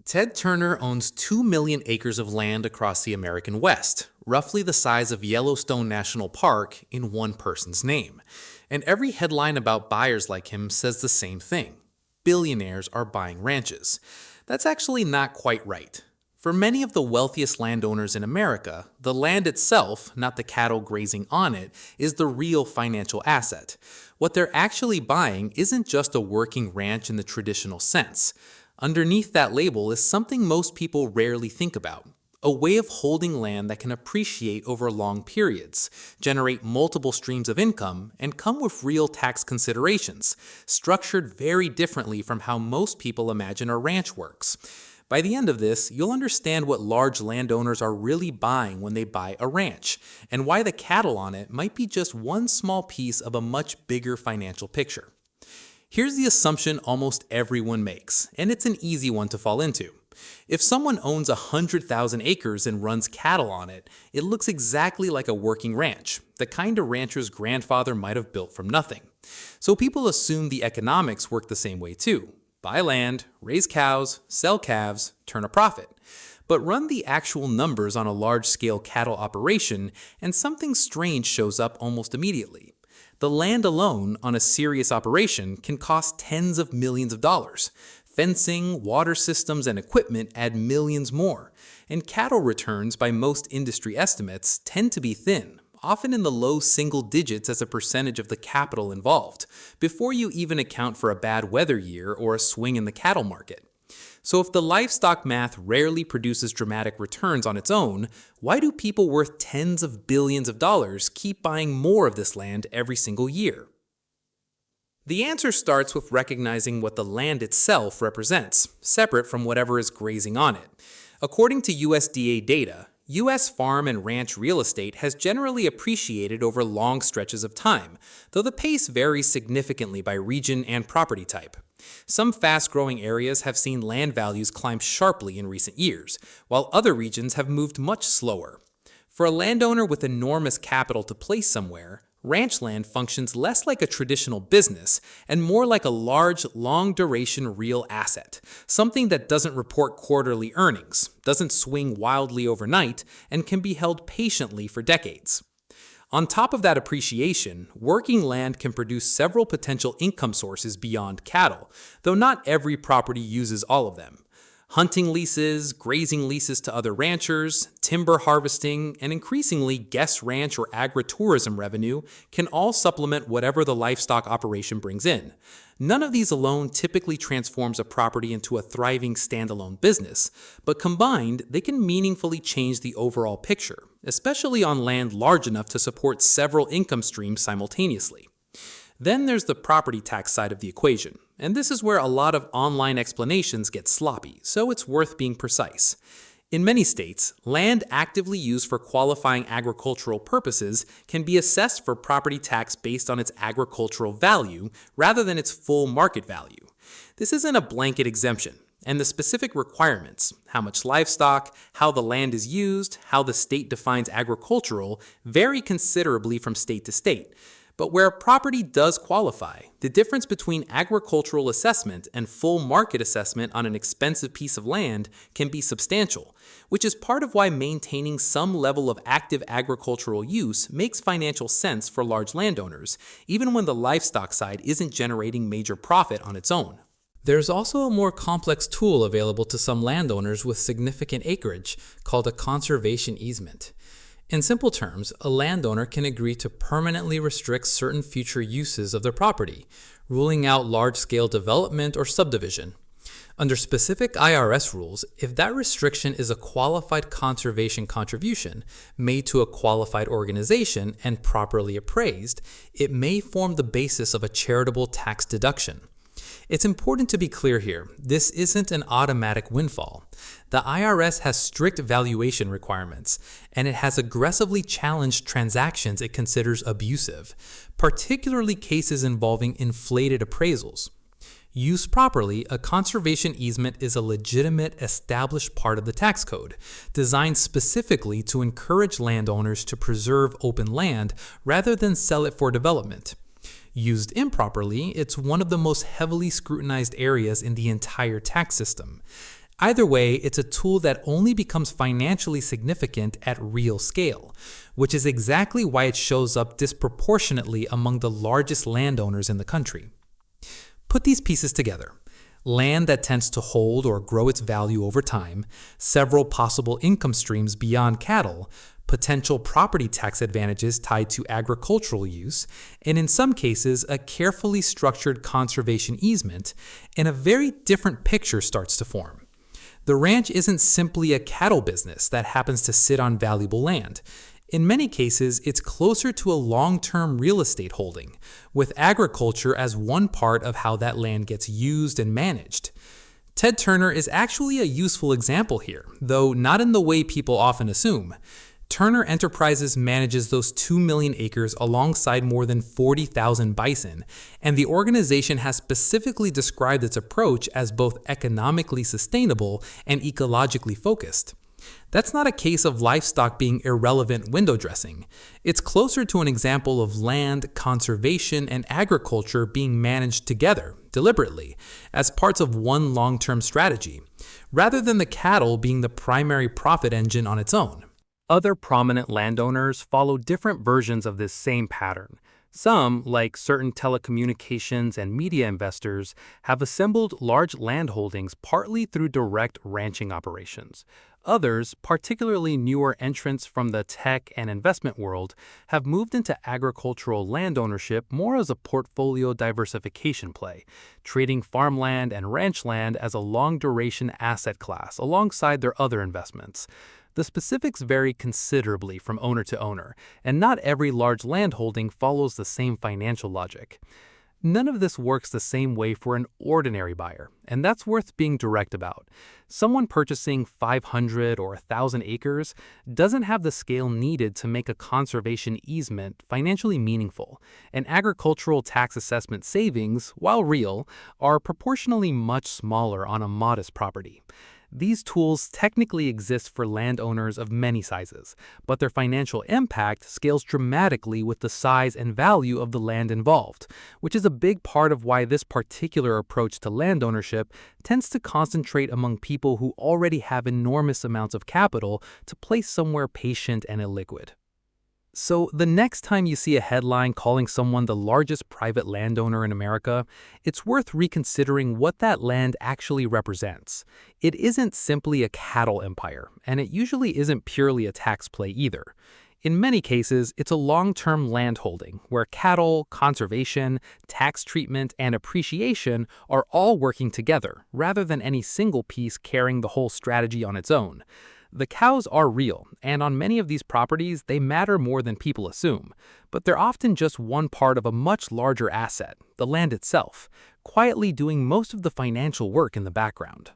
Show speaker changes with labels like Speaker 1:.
Speaker 1: Ted Turner owns 2 million acres of land across the American West, roughly the size of Yellowstone National Park, in one person's name. And every headline about buyers like him says the same thing. Billionaires are buying ranches. That's actually not quite right. For many of the wealthiest landowners in America, the land itself, not the cattle grazing on it, is the real financial asset. What they're actually buying isn't just a working ranch in the traditional sense. Underneath that label is something most people rarely think about: a way of holding land that can appreciate over long periods, generate multiple streams of income, and come with real tax considerations, structured very differently from how most people imagine a ranch works. By the end of this, you'll understand what large landowners are really buying when they buy a ranch, and why the cattle on it might be just one small piece of a much bigger financial picture. Here's the assumption almost everyone makes, and it's an easy one to fall into. If someone owns 100,000 acres and runs cattle on it, it looks exactly like a working ranch, the kind a rancher's grandfather might have built from nothing. So people assume the economics work the same way too. Buy land, raise cows, sell calves, turn a profit. But run the actual numbers on a large-scale cattle operation, and something strange shows up almost immediately. The land alone on a serious operation can cost tens of millions of dollars. Fencing, water systems, and equipment add millions more. And cattle returns, by most industry estimates, tend to be thin, often in the low single digits as a percentage of the capital involved, before you even account for a bad weather year or a swing in the cattle market. So if the livestock math rarely produces dramatic returns on its own, why do people worth tens of billions of dollars keep buying more of this land every single year? The answer starts with recognizing what the land itself represents, separate from whatever is grazing on it. According to USDA data, U.S. farm and ranch real estate has generally appreciated over long stretches of time, though the pace varies significantly by region and property type. Some fast-growing areas have seen land values climb sharply in recent years, while other regions have moved much slower. For a landowner with enormous capital to place somewhere, ranch land functions less like a traditional business and more like a large, long-duration real asset, something that doesn't report quarterly earnings, doesn't swing wildly overnight, and can be held patiently for decades. On top of that appreciation, working land can produce several potential income sources beyond cattle, though not every property uses all of them. Hunting leases, grazing leases to other ranchers, timber harvesting, and increasingly guest ranch or agritourism revenue can all supplement whatever the livestock operation brings in. None of these alone typically transforms a property into a thriving standalone business, but combined, they can meaningfully change the overall picture, especially on land large enough to support several income streams simultaneously. Then there's the property tax side of the equation, and this is where a lot of online explanations get sloppy, so it's worth being precise. In many states, land actively used for qualifying agricultural purposes can be assessed for property tax based on its agricultural value rather than its full market value. This isn't a blanket exemption, and the specific requirements, how much livestock, how the land is used, how the state defines agricultural, vary considerably from state to state. But where a property does qualify, the difference between agricultural assessment and full market assessment on an expensive piece of land can be substantial, which is part of why maintaining some level of active agricultural use makes financial sense for large landowners, even when the livestock side isn't generating major profit on its own. There's also a more complex tool available to some landowners with significant acreage, called a conservation easement. In simple terms, a landowner can agree to permanently restrict certain future uses of their property, ruling out large-scale development or subdivision. Under specific IRS rules, if that restriction is a qualified conservation contribution made to a qualified organization and properly appraised, it may form the basis of a charitable tax deduction. It's important to be clear here, this isn't an automatic windfall. The IRS has strict valuation requirements, and it has aggressively challenged transactions it considers abusive, particularly cases involving inflated appraisals. Used properly, a conservation easement is a legitimate, established part of the tax code, designed specifically to encourage landowners to preserve open land rather than sell it for development. Used improperly, it's one of the most heavily scrutinized areas in the entire tax system. Either way, it's a tool that only becomes financially significant at real scale, which is exactly why it shows up disproportionately among the largest landowners in the country. Put these pieces together. Land that tends to hold or grow its value over time, several possible income streams beyond cattle, potential property tax advantages tied to agricultural use, and in some cases, a carefully structured conservation easement, and a very different picture starts to form. The ranch isn't simply a cattle business that happens to sit on valuable land. In many cases, it's closer to a long-term real estate holding, with agriculture as one part of how that land gets used and managed. Ted Turner is actually a useful example here, though not in the way people often assume. Turner Enterprises manages those 2 million acres alongside more than 40,000 bison, and the organization has specifically described its approach as both economically sustainable and ecologically focused. That's not a case of livestock being irrelevant window dressing. It's closer to an example of land, conservation, and agriculture being managed together, deliberately, as parts of one long-term strategy, rather than the cattle being the primary profit engine on its own. Other prominent landowners follow different versions of this same pattern. Some, like certain telecommunications and media investors, have assembled large landholdings partly through direct ranching operations. Others, particularly newer entrants from the tech and investment world, have moved into agricultural land ownership more as a portfolio diversification play, treating farmland and ranch land as a long-duration asset class alongside their other investments. The specifics vary considerably from owner to owner, and not every large landholding follows the same financial logic. None of this works the same way for an ordinary buyer, and that's worth being direct about. Someone purchasing 500 or 1,000 acres doesn't have the scale needed to make a conservation easement financially meaningful, and agricultural tax assessment savings, while real, are proportionally much smaller on a modest property. These tools technically exist for landowners of many sizes, but their financial impact scales dramatically with the size and value of the land involved, which is a big part of why this particular approach to land ownership tends to concentrate among people who already have enormous amounts of capital to place somewhere patient and illiquid. So the next time you see a headline calling someone the largest private landowner in America, it's worth reconsidering what that land actually represents. It isn't simply a cattle empire, and it usually isn't purely a tax play either. In many cases, it's a long-term landholding where cattle, conservation, tax treatment, and appreciation are all working together, rather than any single piece carrying the whole strategy on its own. The cows are real, and on many of these properties, they matter more than people assume. But they're often just one part of a much larger asset, the land itself, quietly doing most of the financial work in the background.